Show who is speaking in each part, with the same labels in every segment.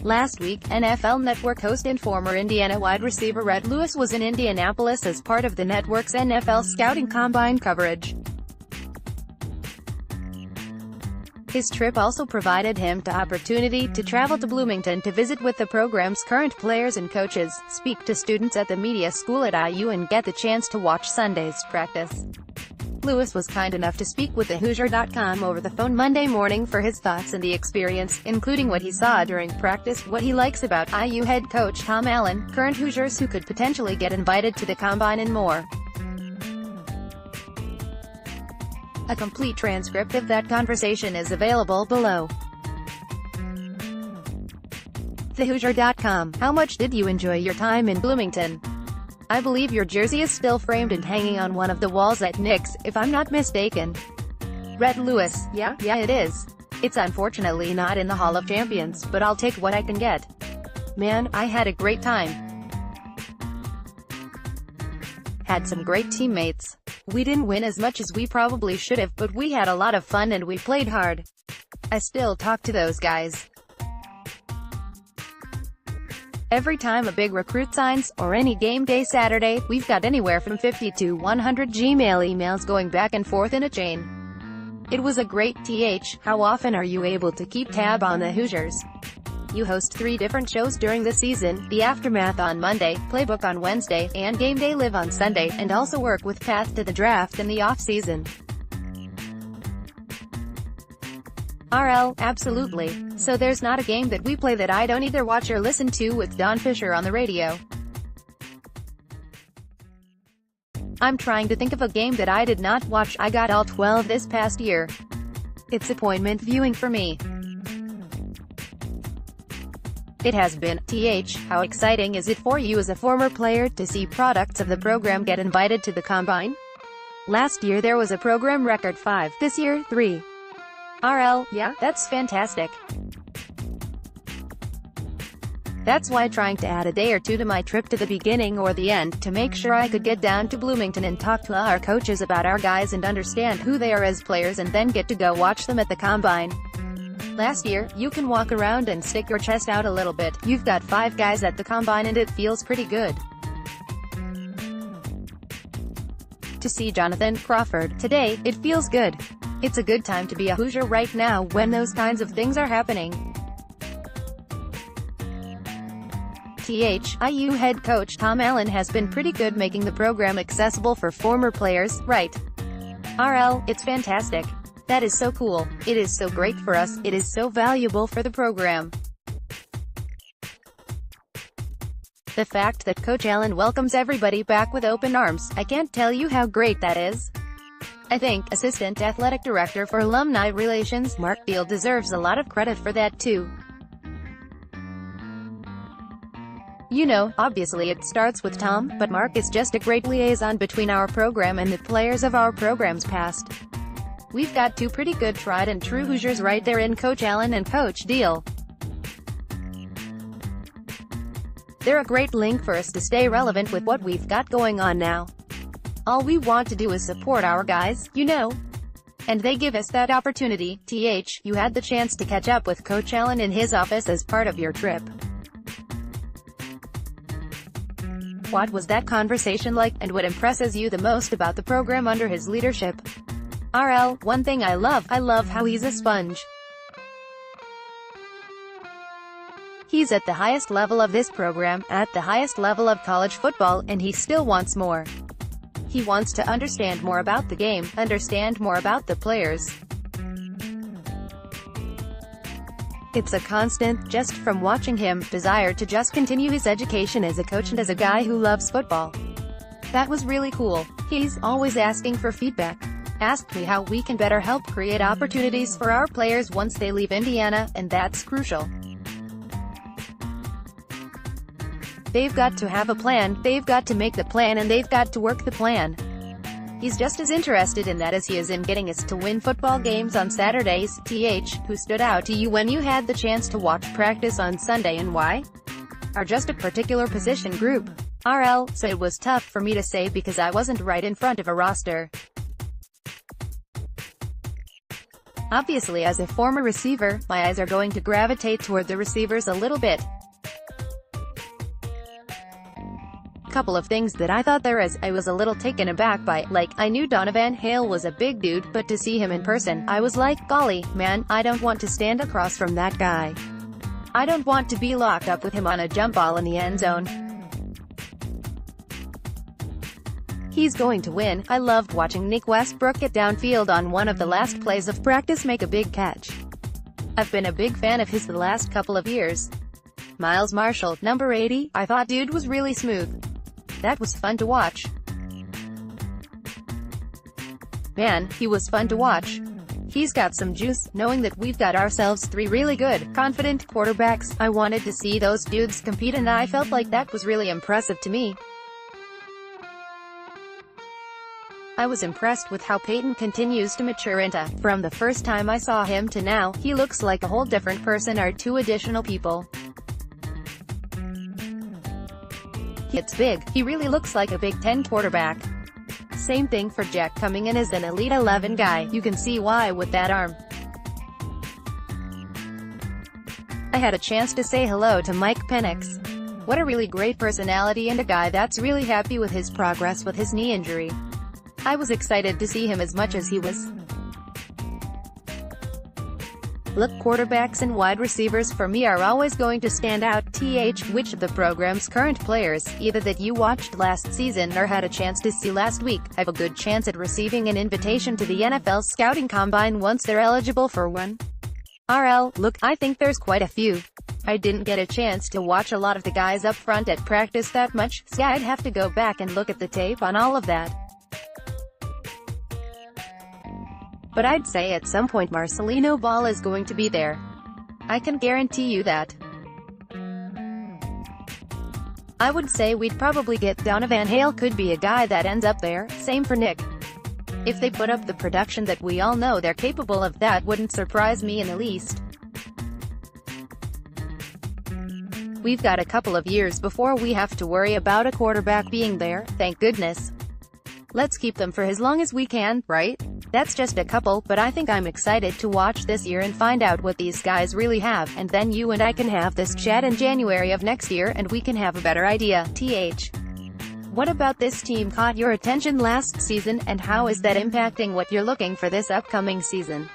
Speaker 1: Last week, NFL Network host and former Indiana wide receiver Rhett Lewis was in Indianapolis as part of the network's NFL Scouting Combine coverage. His trip also provided him the opportunity to travel to Bloomington to visit with the program's current players and coaches, speak to students at the media school at IU and get the chance to watch Sunday's practice. Lewis was kind enough to speak with thehoosier.com over the phone Monday morning for his thoughts on the experience, including what he saw during practice, what he likes about IU head coach Tom Allen, current Hoosiers who could potentially get invited to the Combine, and more. A complete transcript of that conversation is available below. TheHoosier.com. How much did you enjoy your time in Bloomington? I believe your jersey is still framed and hanging on one of the walls at Nick's, if I'm not mistaken. Rhett Lewis. Yeah, it is. It's unfortunately not in the Hall of Champions, but I'll take what I can get. Man, I had a great time. Had some great teammates. We didn't win as much as we probably should have, but we had a lot of fun and we played hard. I still talk to those guys. Every time a big recruit signs, or any game day Saturday, we've got anywhere from 50 to 100 Gmail emails going back and forth in a chain. It was a great th. How often are you able to keep tab on the Hoosiers? You host 3 different shows during the season, The Aftermath on Monday, Playbook on Wednesday, and Game Day Live on Sunday, and also work with Path to the Draft in the off-season. RL, absolutely. So there's not a game that we play that I don't either watch or listen to with Don Fisher on the radio. I'm trying to think of a game that I did not watch. I got all 12 this past year. It's appointment viewing for me. It has been. How exciting is it for you as a former player to see products of the program get invited to the Combine? Last year there was a program record 5, this year 3. RL, yeah, that's fantastic. That's why trying to add a day or two to my trip to the beginning or the end, to make sure I could get down to Bloomington and talk to our coaches about our guys and understand who they are as players and then get to go watch them at the Combine. Last year, you can walk around and stick your chest out a little bit. You've got 5 guys at the Combine and it feels pretty good. To see Jonathan Crawford today, it feels good. It's a good time to be a Hoosier right now when those kinds of things are happening. IU head coach Tom Allen has been pretty good making the program accessible for former players, right? RL, it's fantastic. That is so cool. It is so great for us. It is so valuable for the program. The fact that Coach Allen welcomes everybody back with open arms, I can't tell you how great that is. I think Assistant Athletic Director for Alumni Relations, Mark Field, deserves a lot of credit for that too. You know, obviously it starts with Tom, but Mark is just a great liaison between our program and the players of our programs past. We've got 2 pretty good tried and true Hoosiers right there in Coach Allen and Coach Deal. They're a great link for us to stay relevant with what we've got going on now. All we want to do is support our guys, you know. And they give us that opportunity. You had the chance to catch up with Coach Allen in his office as part of your trip. What was that conversation like, and what impresses you the most about the program under his leadership? RL, one thing I love how he's a sponge. He's at the highest level of this program, at the highest level of college football, and he still wants more. He wants to understand more about the game, understand more about the players. It's a constant, just from watching him, desire to just continue his education as a coach and as a guy who loves football. That was really cool. He's always asking for feedback. Asked me how we can better help create opportunities for our players once they leave Indiana, and that's crucial. They've got to have a plan, they've got to make the plan, and they've got to work the plan. He's just as interested in that as he is in getting us to win football games on Saturdays. Who stood out to you when you had the chance to watch practice on Sunday and why? Are just a particular position group. RL, so it was tough for me to say because I wasn't right in front of a roster. Obviously, as a former receiver, my eyes are going to gravitate toward the receivers a little bit. Couple of things that I thought there is, I was a little taken aback by, like, I knew Donovan Hale was a big dude, but to see him in person, I was like, golly, man, I don't want to stand across from that guy. I don't want to be locked up with him on a jump ball in the end zone. He's going to win. I loved watching Nick Westbrook get downfield on one of the last plays of practice make a big catch. I've been a big fan of his the last couple of years. Miles Marshall, number 80, I thought dude was really smooth. That was fun to watch. Man, he was fun to watch. He's got some juice. Knowing that we've got ourselves three really good, confident quarterbacks, I wanted to see those dudes compete, and I felt like that was really impressive to me. I was impressed with how Peyton continues to mature into, from the first time I saw him to now, he looks like a whole different person or two additional people. It's big. He really looks like a Big Ten quarterback. Same thing for Jack, coming in as an Elite 11 guy. You can see why with that arm. I had a chance to say hello to Mike Penix. What a really great personality and a guy that's really happy with his progress with his knee injury. I was excited to see him as much as he was. Look, quarterbacks and wide receivers for me are always going to stand out. Which of the program's current players, either that you watched last season or had a chance to see last week, have a good chance at receiving an invitation to the NFL Scouting Combine once they're eligible for one? Look, I think there's quite a few. I didn't get a chance to watch a lot of the guys up front at practice that much, so I'd have to go back and look at the tape on all of that. But I'd say at some point Marcelino Ball is going to be there. I can guarantee you that. I would say we'd probably get Donovan Hale, could be a guy that ends up there, same for Nick. If they put up the production that we all know they're capable of, that wouldn't surprise me in the least. We've got a couple of years before we have to worry about a quarterback being there, thank goodness. Let's keep them for as long as we can, right? That's just a couple, but I think I'm excited to watch this year and find out what these guys really have, and then you and I can have this chat in January of next year and we can have a better idea. What about this team caught your attention last season, and how is that impacting what you're looking for this upcoming season?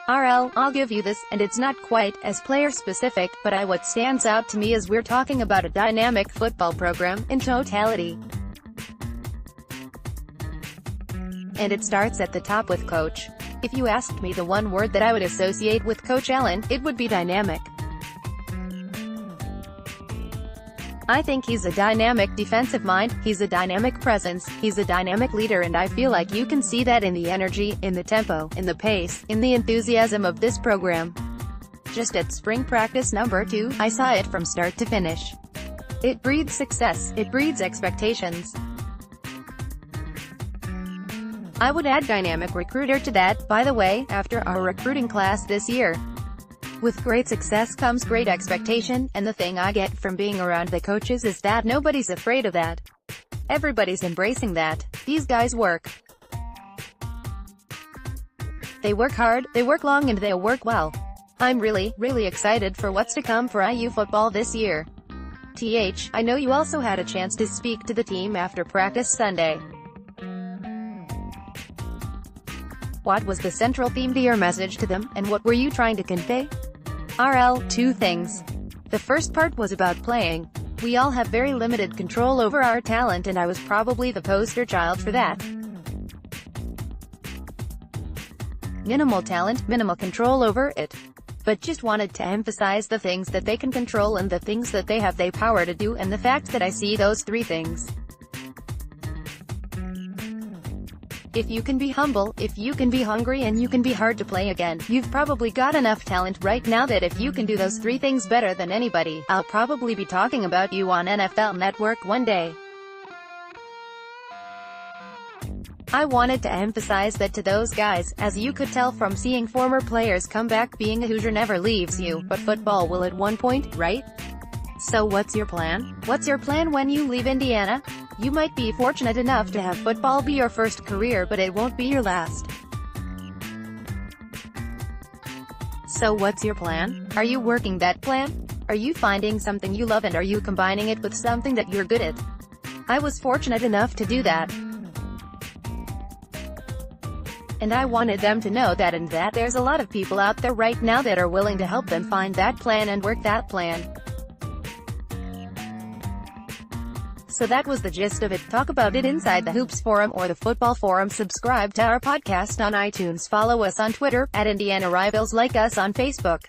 Speaker 1: I'll give you this, and it's not quite as player-specific, but what stands out to me is we're talking about a dynamic football program in totality. And it starts at the top with Coach. If you asked me the one word that I would associate with Coach Allen, it would be dynamic. I think he's a dynamic defensive mind, he's a dynamic presence, he's a dynamic leader, and I feel like you can see that in the energy, in the tempo, in the pace, in the enthusiasm of this program. Just at spring practice number 2, I saw it from start to finish. It breeds success, it breeds expectations. I would add dynamic recruiter to that, by the way, after our recruiting class this year. With great success comes great expectation, and the thing I get from being around the coaches is that nobody's afraid of that. Everybody's embracing that. These guys work. They work hard, they work long, and they'll work well. I'm really excited for what's to come for IU football this year. I know you also had a chance to speak to the team after practice Sunday. What was the central theme to your message to them, and what were you trying to convey? Two things. The first part was about playing. We all have very limited control over our talent, and I was probably the poster child for that. Minimal talent, minimal control over it. But just wanted to emphasize the things that they can control and the things that they have the power to do, and the fact that I see those three things. If you can be humble, if you can be hungry, and you can be hard to play again, you've probably got enough talent right now that if you can do those three things better than anybody, I'll probably be talking about you on NFL Network one day. I wanted to emphasize that to those guys, as you could tell from seeing former players come back, being a Hoosier never leaves you, but football will at one point, right? So what's your plan? What's your plan when you leave Indiana? You might be fortunate enough to have football be your first career, but it won't be your last. So what's your plan? Are you working that plan? Are you finding something you love and are you combining it with something that you're good at? I was fortunate enough to do that. And I wanted them to know that and that there's a lot of people out there right now that are willing to help them find that plan and work that plan. So that was the gist of it. Talk about it inside the Hoops Forum or the Football Forum. Subscribe to our podcast on iTunes. Follow us on Twitter, @Indiana Rivals. Like us on Facebook.